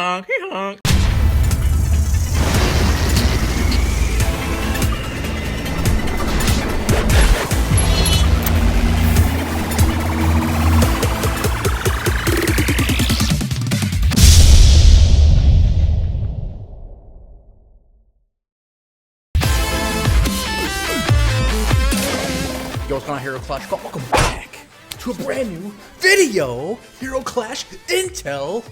honk, hee honk. Yo, what's going on, Hero Clash? Welcome back to a brand new video, Hero Clash Intel.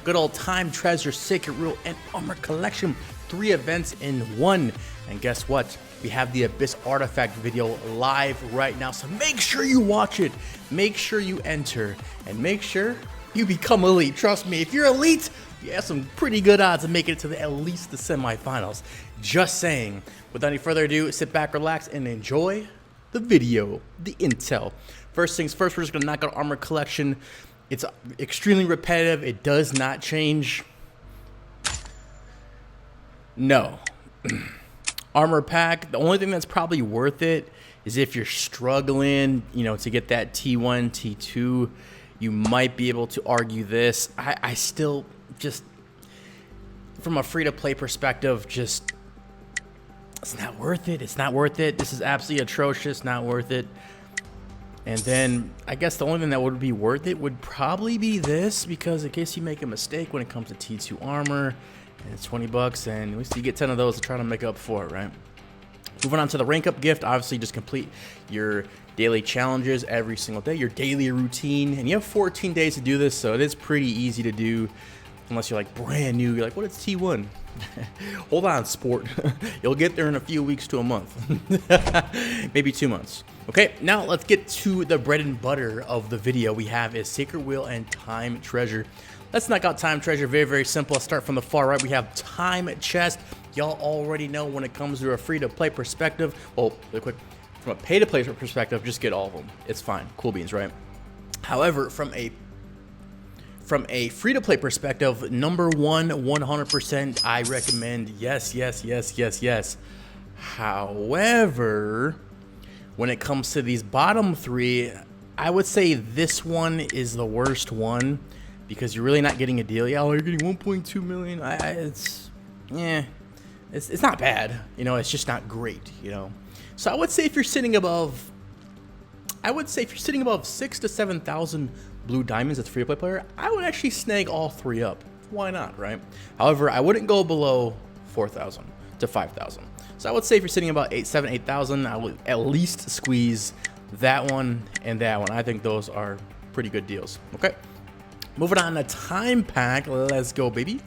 Good old Time Treasure, Sacred Rule, and Armor Collection. 3 events in one. And guess what? We have the Abyss Artifact video live right now. So make sure you watch it. Make sure you enter. And make sure you become elite. Trust me, if you're elite, you have some pretty good odds of making it to at least the semifinals. Just saying. Without any further ado, sit back, relax, and enjoy the video, the intel. First things first, we're just gonna knock out Armor Collection. It's extremely repetitive. It does not change. No. Armor Pack, the only thing that's probably worth it is if you're struggling, you know, to get that T1, T2, you might be able to argue this. I still just, from a free-to-play perspective, just, it's not worth it. It's not worth it. This is absolutely atrocious. Not worth it. And then I guess the only thing that would be worth it would probably be this, because in case you make a mistake when it comes to T2 armor, and it's 20 bucks, and at least you get 10 of those to try to make up for it, right? Moving on to the rank up gift, obviously just complete your daily challenges every single day, your daily routine, and you have 14 days to do this, so it is pretty easy to do. Unless you're like brand new, you're like, what is T1? Hold on, sport. You'll get there in a few weeks to a month. Maybe 2 months. Okay, now let's get to the bread and butter of the video. We have is Sacred Wheel and Time Treasure. Let's knock out Time Treasure. Very, very simple. Let's start from the far right. We have Time Chest. Y'all already know when it comes to a free-to-play perspective. Well, really quick, from a pay-to-play perspective, just get all of them. It's fine. Cool beans, right? However, from a free-to-play perspective, number one, 100%, I recommend yes. However, when it comes to these bottom 3, I would say this one is the worst one because you're really not getting a deal. Yeah, you're getting 1.2 million. It's not bad. You know, it's just not great. You know, so I would say if you're sitting above, 6,000 to 7,000 blue diamonds as a free-to-play player, I would actually snag all 3 up. Why not, right? However, I wouldn't go below 4,000 to 5,000. So I would say if you're sitting about 8,000, I would at least squeeze that one and that one. I think those are pretty good deals. Okay, moving on to Time Pack. Let's go, baby.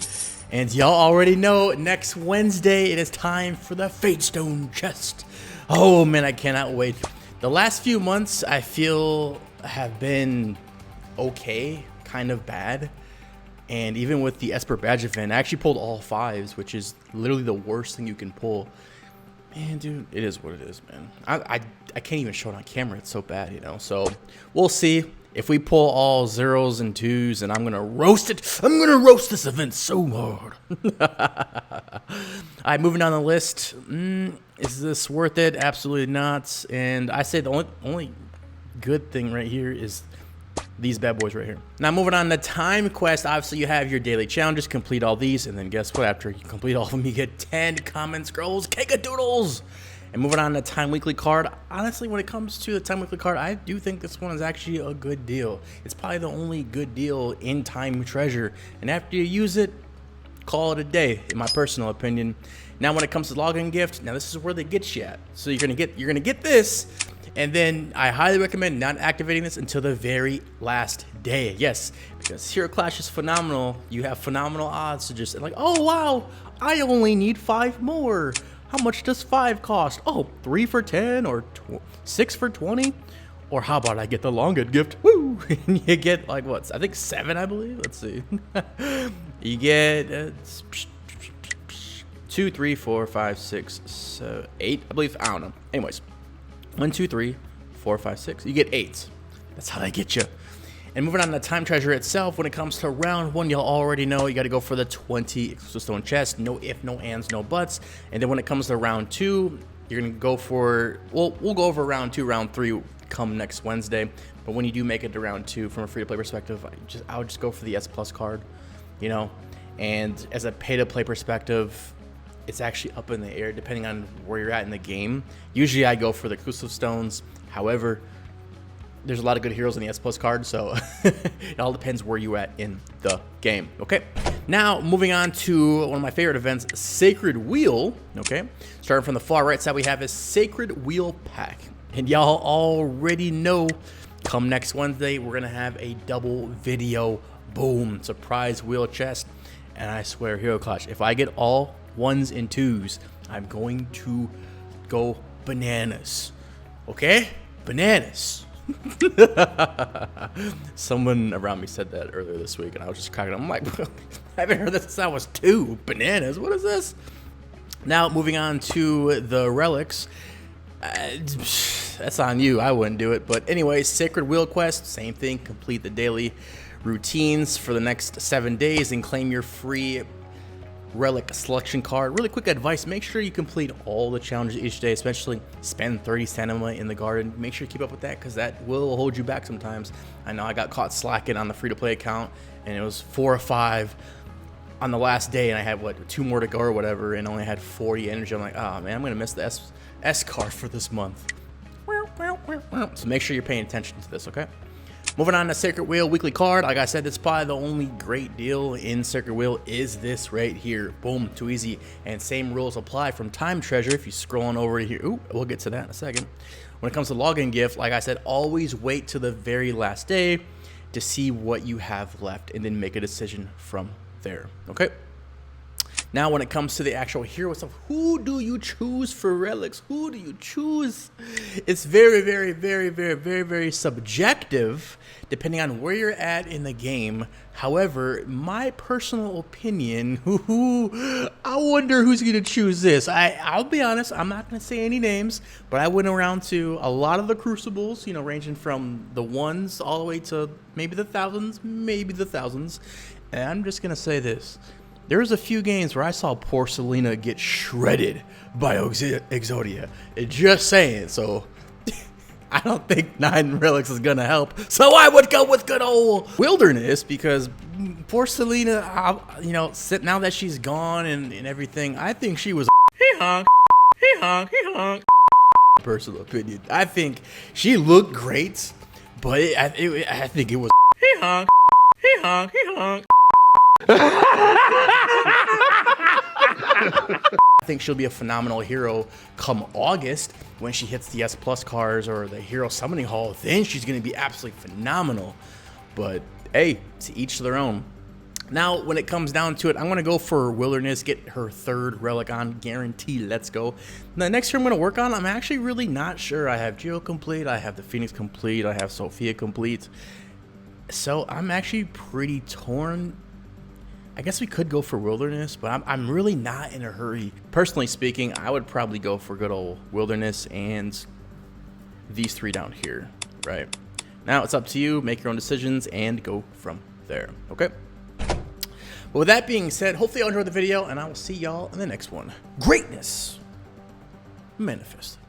And y'all already know next Wednesday it is time for the Fatestone chest. Oh man, I cannot wait. The last few months I feel have been okay, kind of bad, and even with the Esper badge event, I actually pulled all 5s, which is literally the worst thing you can pull. Man, dude, it is what it is, man. I can't even show it on camera. It's so bad, you know. So we'll see if we pull all 0s and 2s, and I'm gonna roast it. I'm gonna roast this event so hard. All right, moving down the list. Is this worth it? Absolutely not. And I say the only good thing right here is these bad boys right here. Now moving on to Time Quest, obviously you have your daily challenges, complete all these, and then guess what? After you complete all of them, you get 10 common scrolls, Doodles. And moving on to Time Weekly card, honestly, when it comes to the Time Weekly card, I do think this one is actually a good deal. It's probably the only good deal in Time Treasure, and after you use it, call it a day, in my personal opinion. Now when it comes to login gift, now this is where they get you at. So you're gonna get this. And then I highly recommend not activating this until the very last day. Yes, because Hero Clash is phenomenal. You have phenomenal odds to just like, oh wow, I only need 5 more. How much does 5 cost? Oh, 3 for 10 or 6 for 20? Or how about I get the login gift? Woo! And you get like what? I think 7, I believe. Let's see. You get 2, 3, 4, 5, 6, 8. I believe. I don't know. Anyways. 1, 2, 3, 4, 5, 6. You get 8. That's how they get you. And moving on to Time Treasure itself, when it comes to round 1, y'all already know you got to go for the 20 exclusive stone chest. No if, no ands, no buts. And then when it comes to round 2, you're going to go for, well, we'll go over round 2, round 3 come next Wednesday. But when you do make it to round 2, from a free-to-play perspective, I would just go for the S Plus card. you know. And as a pay-to-play perspective, it's actually up in the air depending on where you're at in the game. Usually I go for the exclusive stones. However, there's a lot of good heroes in the S Plus card, so it all depends where you're at in the game. Okay, now moving on to one of my favorite events, Sacred Wheel. Okay, starting from the far right side, we have a Sacred Wheel pack. And y'all already know, come next Wednesday, we're gonna have a double video, boom, surprise wheel chest. And I swear, Hero Clash, if I get all 1s and 2s, I'm going to go bananas. Okay? Bananas. Someone around me said that earlier this week, and I was just cracking up. I'm like, I haven't heard this since I was 2. Bananas. What is this? Now, moving on to the relics. That's on you. I wouldn't do it. But anyway, Sacred Wheel Quest, same thing. Complete the daily routines for the next 7 days and claim your free relic selection card. Really quick advice, make sure you complete all the challenges each day, especially spend 30 stamina in the garden. Make sure you keep up with that, because that will hold you back sometimes. I know I got caught slacking on the free-to-play account, and it was 4 or 5 on the last day, and I had, what, 2 more to go or whatever, and only had 40 energy. I'm like, oh man, I'm gonna miss the S card for this month. So make sure you're paying attention to this, okay? Moving on to Sacred Wheel weekly card. Like I said, it's probably the only great deal in Sacred Wheel is this right here. Boom, too easy. And same rules apply from Time Treasure. If you scroll on over here, ooh, we'll get to that in a second. When it comes to login gift, like I said, always wait till the very last day to see what you have left and then make a decision from there, okay? Now, when it comes to the actual hero stuff, who do you choose for relics? Who do you choose? It's very, very, very, very, very, very subjective, depending on where you're at in the game. However, my personal opinion, I wonder who's going to choose this. I'll be honest, I'm not going to say any names, but I went around to a lot of the crucibles, you know, ranging from the 1s all the way to maybe the thousands, And I'm just going to say this. There was a few games where I saw poor Selena get shredded by Exodia. Just saying. So I don't think 9 relics is going to help. So I would go with good old Wilderness, because poor Selena, you know, now that she's gone and everything, I think she was honk. Personal opinion. I think she looked great, but I think it was honk. I think she'll be a phenomenal hero come August when she hits the S Plus cards or the Hero Summoning Hall. Then she's going to be absolutely phenomenal. But hey, to each their own. Now, when it comes down to it, I'm going to go for Wilderness, get her 3rd relic on guarantee. Let's go. The next hero I'm going to work on, I'm actually really not sure. I have Geo complete, I have the Phoenix complete, I have Sophia complete. So I'm actually pretty torn. I guess we could go for Wilderness, but I'm really not in a hurry. Personally speaking, I would probably go for good old Wilderness and these 3 down here, right? Now it's up to you. Make your own decisions and go from there, okay? But with that being said, hopefully y'all enjoyed the video, and I will see y'all in the next one. Greatness manifested.